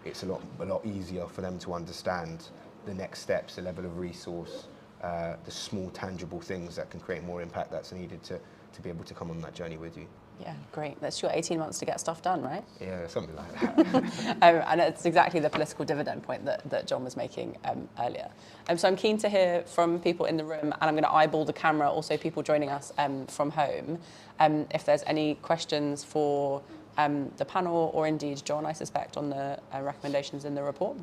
it's a lot easier for them to understand the next steps, the level of resource, the small tangible things that can create more impact that's needed to be able to come on that journey with you. Yeah, great. That's your 18 months to get stuff done, right? Yeah, something like that. And it's exactly the political dividend point that John was making earlier. So I'm keen to hear from people in the room, and I'm going to eyeball the camera, also people joining us from home, if there's any questions for the panel, or indeed John, I suspect, on the recommendations in the report.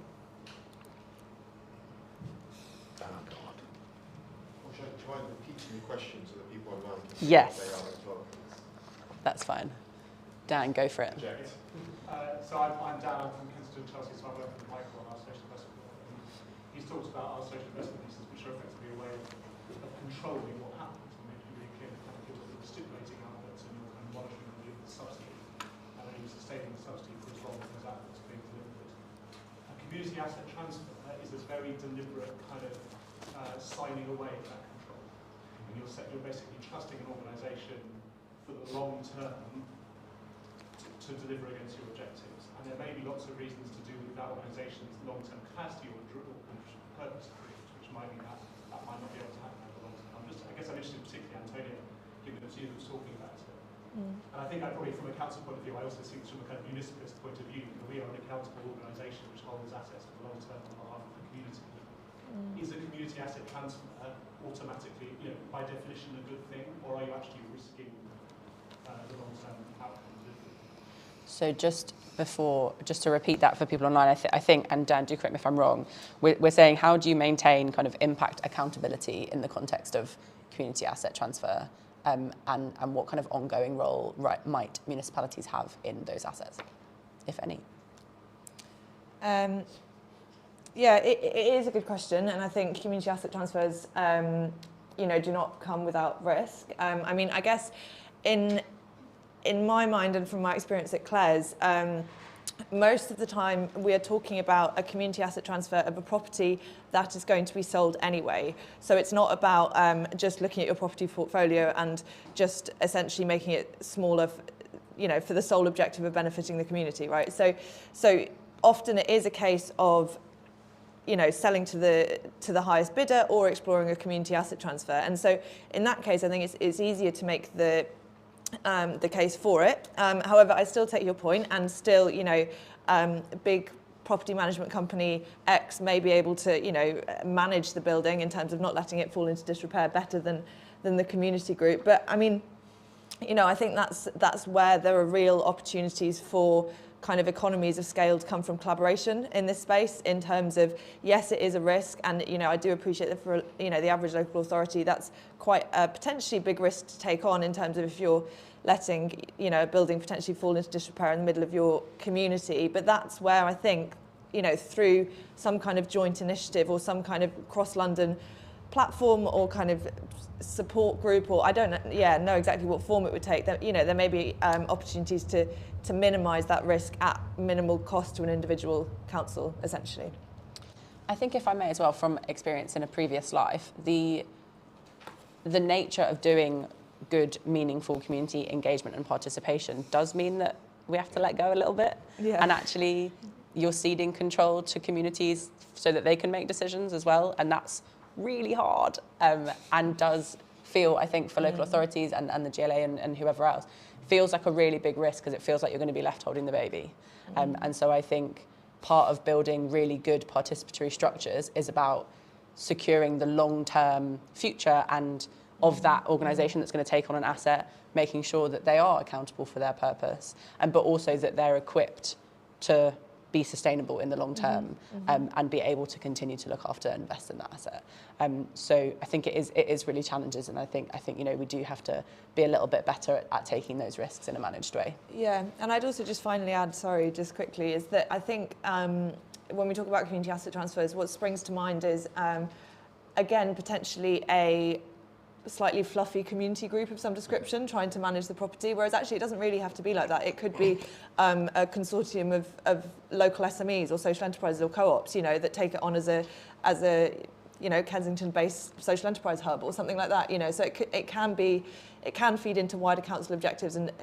Oh, God. Or should I try and repeat some questions so that people online can see Yes. what they are as well? That's fine. Dan, go for it. So I'm Dan, I'm from Kensington, Chelsea, so I work with Michael on our social investment board. And he's talked about our social investment pieces, which are effectively a way of controlling what happens and making it really clear that kind of gives it stipulating outputs and you're kind of monitoring the subsidy and then you're sustaining the subsidy for as long as those outputs are being delivered. A community asset transfer is this very deliberate kind of signing away of that control. And you're basically trusting an organisation for the long term to deliver against your objectives. And there may be lots of reasons to do with that organisation's long-term capacity or purpose, which might be that might not be able to happen over the long term. I guess I'm interested, particularly Antonio, given that you was talking about it. And I think probably from a council point of view, I also think from a kind of municipalist point of view, we are an accountable organisation which holds assets for the long term on behalf of the community. Is a community asset transfer automatically, by definition, a good thing, or are you actually risking the long-term outcome? So just to repeat that for people online, I think, and Dan, do correct me if I'm wrong, we're saying how do you maintain kind of impact accountability in the context of community asset transfer, and what kind of ongoing role might municipalities have in those assets, if any? Yeah, it is a good question, and I think community asset transfers, do not come without risk. I mean, I guess in my mind and from my experience at Claire's, most of the time we are talking about a community asset transfer of a property that is going to be sold anyway. So it's not about just looking at your property portfolio and just essentially making it smaller, for the sole objective of benefiting the community, right? So often it is a case of selling to the highest bidder or exploring a community asset transfer. And so in that case, I think it's easier to make the case for it. However, I still take your point, and still, big property management company X may be able to, manage the building in terms of not letting it fall into disrepair better than the community group. But I mean, I think that's where there are real opportunities for kind of economies of scale to come from collaboration in this space, in terms of, yes, it is a risk, and I do appreciate that for the average local authority, that's quite a potentially big risk to take on, in terms of if you're letting a building potentially fall into disrepair in the middle of your community. But that's where I think through some kind of joint initiative or some kind of cross-London platform or kind of support group, or I don't know exactly what form it would take, that there may be opportunities to minimise that risk at minimal cost to an individual council, essentially. I think, if I may as well, from experience in a previous life, the nature of doing good, meaningful community engagement and participation does mean that we have to let go a little bit. Yeah. And actually you're ceding control to communities so that they can make decisions as well, and that's really hard, and does feel, I think, for local authorities and the GLA and whoever else, feels like a really big risk, because it feels like you're going to be left holding the baby. And so I think part of building really good participatory structures is about securing the long-term future and of that organisation that's going to take on an asset, making sure that they are accountable for their purpose, but also that they're equipped to be sustainable in the long term, and be able to continue to look after and invest in that asset. So I think it is really challenges, and I think we do have to be a little bit better at taking those risks in a managed way. Yeah, and I'd also just finally add, sorry, just quickly, is that I think when we talk about community asset transfers, what springs to mind is, again, potentially a slightly fluffy community group of some description trying to manage the property, whereas actually it doesn't really have to be like that. It could be a consortium of local SMEs or social enterprises or co-ops, that take it on as a Kensington-based social enterprise hub or something like that. So it can feed into wider council objectives and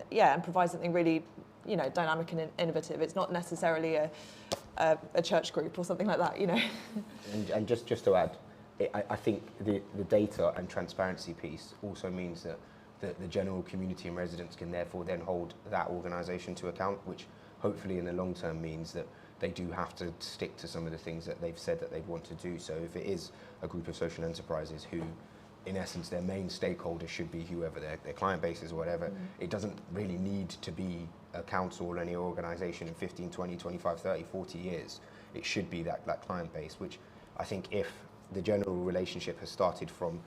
provide something really dynamic and innovative. It's not necessarily a church group or something like that. And just to add, I think the data and transparency piece also means that the general community and residents can therefore then hold that organisation to account, which hopefully in the long term means that they do have to stick to some of the things that they've said that they want to do. So if it is a group of social enterprises who, in essence, their main stakeholder should be whoever their client base is or whatever, it doesn't really need to be a council or any organisation in 15, 20, 25, 30, 40 years. It should be that client base, which I think if the general relationship has started from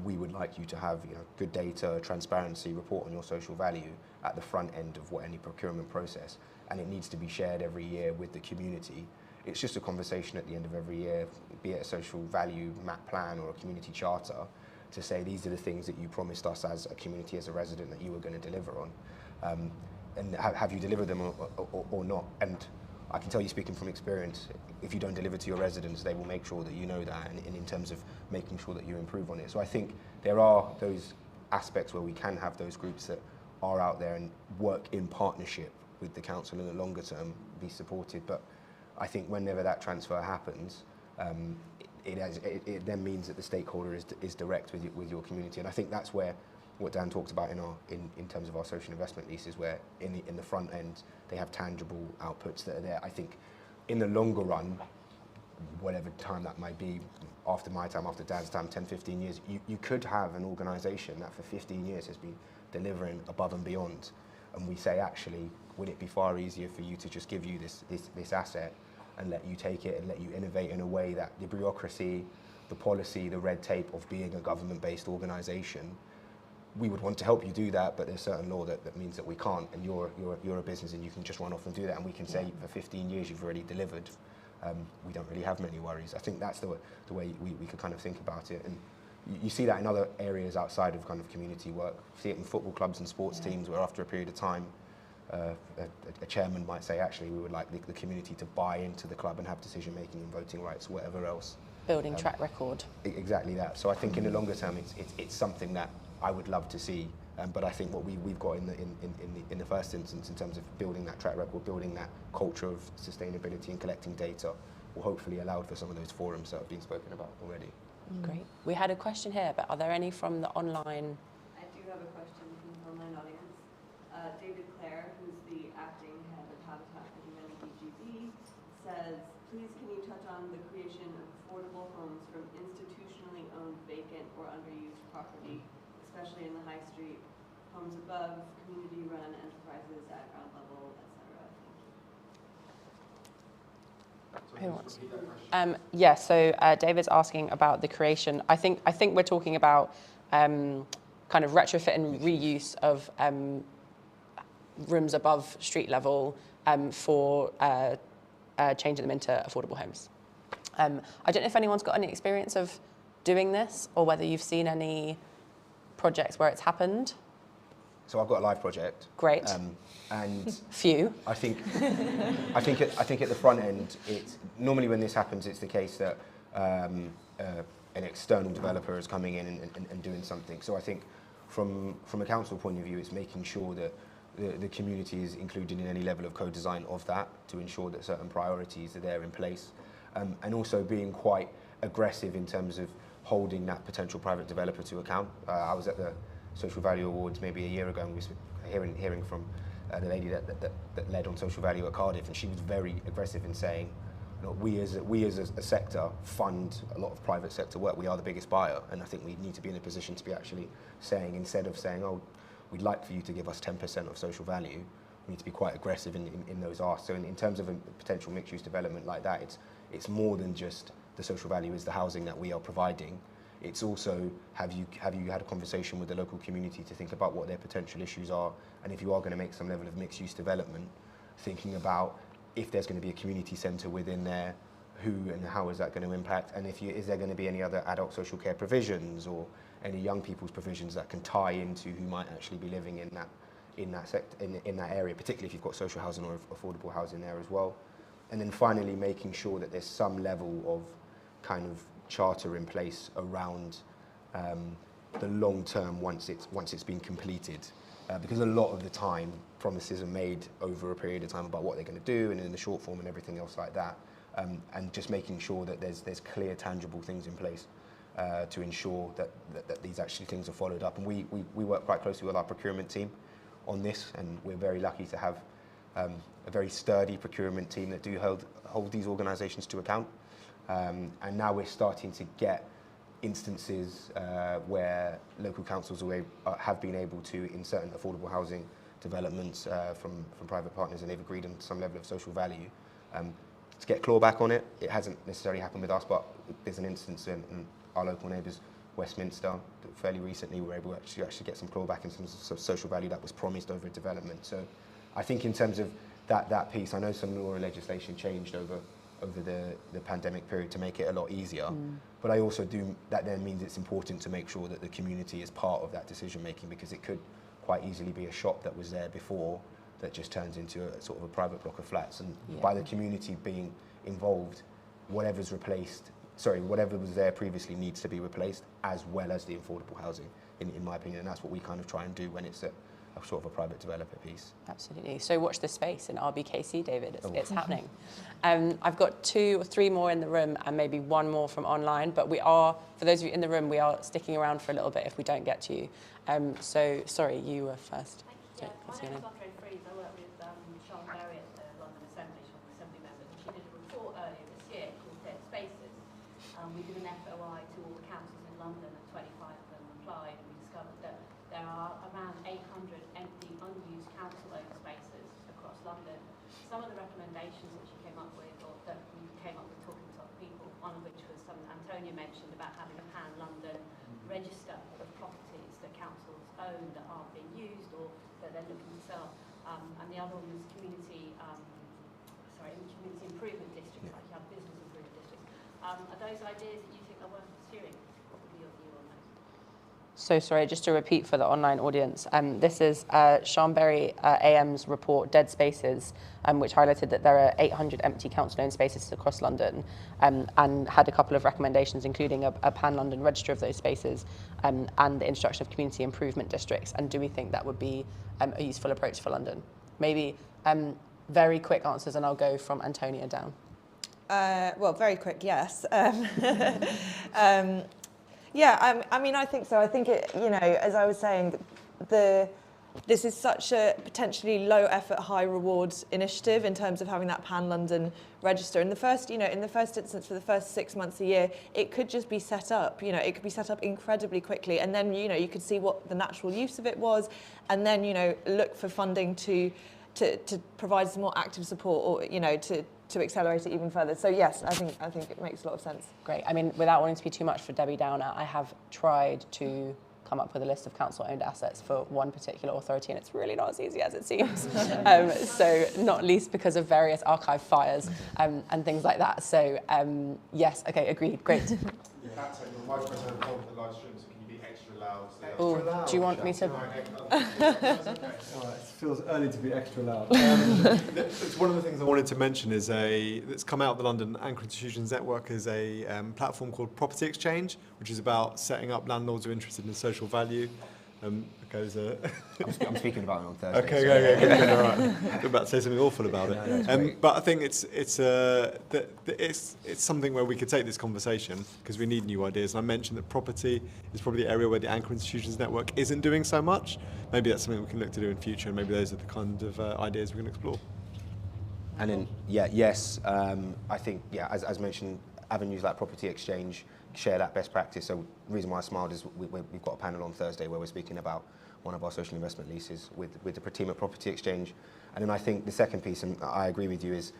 we would like you to have good data, transparency, report on your social value at the front end of any procurement process, and it needs to be shared every year with the community. It's just a conversation at the end of every year, be it a social value map plan or a community charter, to say these are the things that you promised us as a community, as a resident, that you were going to deliver on. And have you delivered them or not? And I can tell you, speaking from experience, if you don't deliver to your residents, they will make sure that you know that, and in terms of making sure that you improve on it. So I think there are those aspects where we can have those groups that are out there and work in partnership with the council in the longer term, be supported. But I think whenever that transfer happens, it then means that the stakeholder is direct with your community. And I think that's where what Dan talked about in terms of our social investment leases, where in the front end they have tangible outputs that are there. I think in the longer run, whatever time that might be, after my time, after Dan's time, 10, 15 years, you could have an organisation that for 15 years has been delivering above and beyond. And we say, actually, would it be far easier for you to just give you this asset and let you take it and let you innovate in a way that the bureaucracy, the policy, the red tape of being a government-based organisation, we would want to help you do that, but there's certain law that means that we can't, and you're a business and you can just run off and do that, and we can say for 15 years you've already delivered. We don't really have many worries. I think that's the way we could kind of think about it. And you see that in other areas outside of kind of community work. You see it in football clubs and sports teams, where after a period of time, a chairman might say, actually, we would like the community to buy into the club and have decision-making and voting rights, whatever else. Building track record. Exactly that. So I think in the longer term, it's something that I would love to see. But I think what we've got in the first instance, in terms of building that track record, building that culture of sustainability and collecting data, will hopefully allow for some of those forums that have been spoken about already. Great. We had a question here, but are there any from the online? I do have a question from the online audience. David Clare, who's the acting head of Habitat for Humanity GB, says, please can you touch on the creation of affordable homes from institutionally owned vacant or underused property, especially in the high street, homes above, community-run enterprises at ground level, etc. Who wants? Yeah, so David's asking about the creation. I think we're talking about kind of retrofit and reuse of rooms above street level for changing them into affordable homes. I don't know if anyone's got any experience of doing this, or whether you've seen any projects where it's happened. So I've got a live project. Great. And few. I think at the front end, it's normally when this happens, it's the case that an external developer is coming in and doing something. So I think from a council point of view, it's making sure that the community is included in any level of co-design of that, to ensure that certain priorities are there in place, and also being quite aggressive in terms of holding that potential private developer to account. I was at the Social Value Awards maybe a year ago, and we were hearing from the lady that led on social value at Cardiff, and she was very aggressive in saying, we as a sector fund a lot of private sector work. We are the biggest buyer, and I think we need to be in a position to be actually saying, instead of saying, oh, we'd like for you to give us 10% of social value, we need to be quite aggressive in those asks. So in terms of a potential mixed-use development like that, it's more than just the social value is the housing that we are providing. It's also, have you had a conversation with the local community to think about what their potential issues are, and if you are going to make some level of mixed-use development, thinking about if there's going to be a community centre within there, who and how is that going to impact, and is there going to be any other adult social care provisions or any young people's provisions that can tie into who might actually be living in that area, particularly if you've got social housing or affordable housing there as well. And then finally making sure that there's some level of kind of charter in place around the long term once it's been completed, because a lot of the time promises are made over a period of time about what they're going to do, and in the short form and everything else like that, and just making sure that there's clear tangible things in place to ensure that these actually things are followed up. And we work quite closely with our procurement team on this, and we're very lucky to have a very sturdy procurement team that do hold these organisations to account. And now we're starting to get instances where local councils have been able to, in certain affordable housing developments from private partners, and they've agreed on some level of social value, to get clawback on it. It hasn't necessarily happened with us, but there's an instance in our local neighbours, Westminster, that fairly recently we were able to actually get some clawback in some social value that was promised over a development. So I think in terms of that piece, I know some law and legislation changed over the pandemic period to make it a lot easier, but I also do, that then means it's important to make sure that the community is part of that decision making, because it could quite easily be a shop that was there before that just turns into a sort of a private block of flats, and by the community being involved, whatever was there previously needs to be replaced, as well as the affordable housing, in my opinion, and that's what we kind of try and do when it's a sort of a private developer piece. Absolutely. So watch this space in RBKC, David. It's happening. I've got 2 or 3 more in the room and maybe 1 more from online, but we are, for those of you in the room, we are sticking around for a little bit if we don't get to you. So, sorry, you were first. Yeah, my name is Andre Freeze. I work with Sean Berry at the London Assembly, Sean Assembly member, and she did a report earlier this year called Dead Spaces. We did an FOI to all the councils in London, and 25 of them applied, and we discovered that there are around 800 empty, unused council-owned spaces across London. Some of the recommendations that she came up with, or that we came up with talking to other people, one of which was something Antonia mentioned about having a pan-London register of properties that councils own that aren't being used or that they're looking to sell. And the other one was community improvement districts, like you have business improvement districts. Are those ideas that you think are worth pursuing? What would be your view on those? So sorry, just to repeat for the online audience, this is Sean Berry AM's report, Dead Spaces, which highlighted that there are 800 empty council-owned spaces across London, and had a couple of recommendations, including a pan-London register of those spaces, and the introduction of community improvement districts. And do we think that would be a useful approach for London? Maybe very quick answers, and I'll go from Antonia down. Well, very quick, yes. Yeah, I mean, I think so. I think it, as I was saying, this is such a potentially low effort, high reward initiative in terms of having that pan-London register. In the first instance, for the first 6 months a year, it could just be set up. It could be set up incredibly quickly, and then you could see what the natural use of it was, and then look for funding to provide some more active support, or to accelerate it even further. So yes, I think it makes a lot of sense. Great. I mean, without wanting to be too much for Debbie Downer, I have tried to come up with a list of council-owned assets for one particular authority, and it's really not as easy as it seems. So not least because of various archive fires and things like that. So yes, okay, agreed. Great. That's it. My president told the live stream, so can you be extra loud? Oh, do you want me to? It feels early to be extra loud. It's one of the things I wanted to mention is that's come out of the London Anchor Institutions Network is a platform called Property Exchange, which is about setting up landlords who are interested in social value. I'm speaking about it on Thursday. Okay, good, all right. I'm about to say something awful about it. But I think it's something where we could take this conversation because we need new ideas. And I mentioned that property is probably the area where the Anchor Institutions Network isn't doing so much. Maybe that's something we can look to do in future, and maybe those are the kind of ideas we can explore. And then, yes, I think, as mentioned, avenues like Property Exchange share that best practice. So the reason why I smiled is we've got a panel on Thursday where we're speaking about one of our social investment leases with the Procurement Property Exchange. And then I think the second piece, and I agree with you, is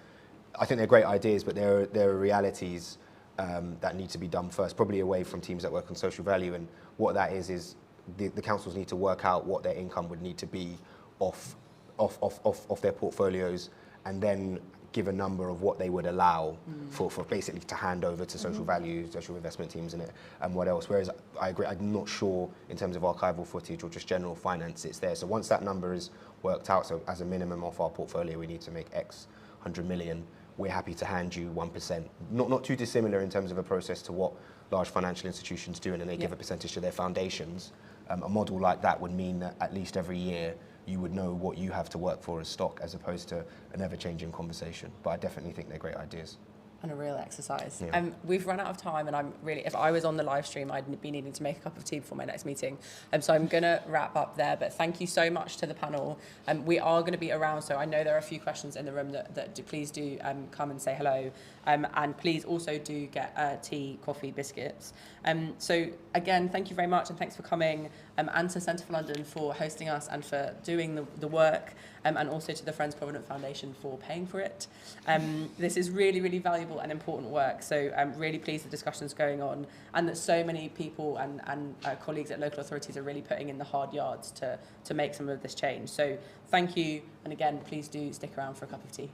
I think they're great ideas, but there are realities that need to be done first, probably away from teams that work on social value. And what that is the councils need to work out what their income would need to be off their portfolios, and then give a number of what they would allow for basically to hand over to social value, social investment teams and what else. Whereas I agree, I'm not sure in terms of archival footage or just general finance it's there. So once that number is worked out, so as a minimum of our portfolio we need to make X 100 million, we're happy to hand you 1%. Not too dissimilar in terms of a process to what large financial institutions do, and then they give a percentage to their foundations. A model like that would mean that at least every year you would know what you have to work for as stock, as opposed to an ever-changing conversation. But I definitely think they're great ideas. And a real exercise. Yeah. We've run out of time, and if I was on the live stream, I'd be needing to make a cup of tea before my next meeting. So I'm going to wrap up there, but thank you so much to the panel. We are going to be around, so I know there are a few questions in the room please do come and say hello. And please also do get tea, coffee, biscuits. So again, thank you very much, and thanks for coming, and to Centre for London for hosting us and for doing the work, and also to the Friends Provident Foundation for paying for it. This is really, really valuable and important work, so I'm really pleased the discussion's going on, and that so many people and colleagues at local authorities are really putting in the hard yards to make some of this change. So thank you, and again, please do stick around for a cup of tea.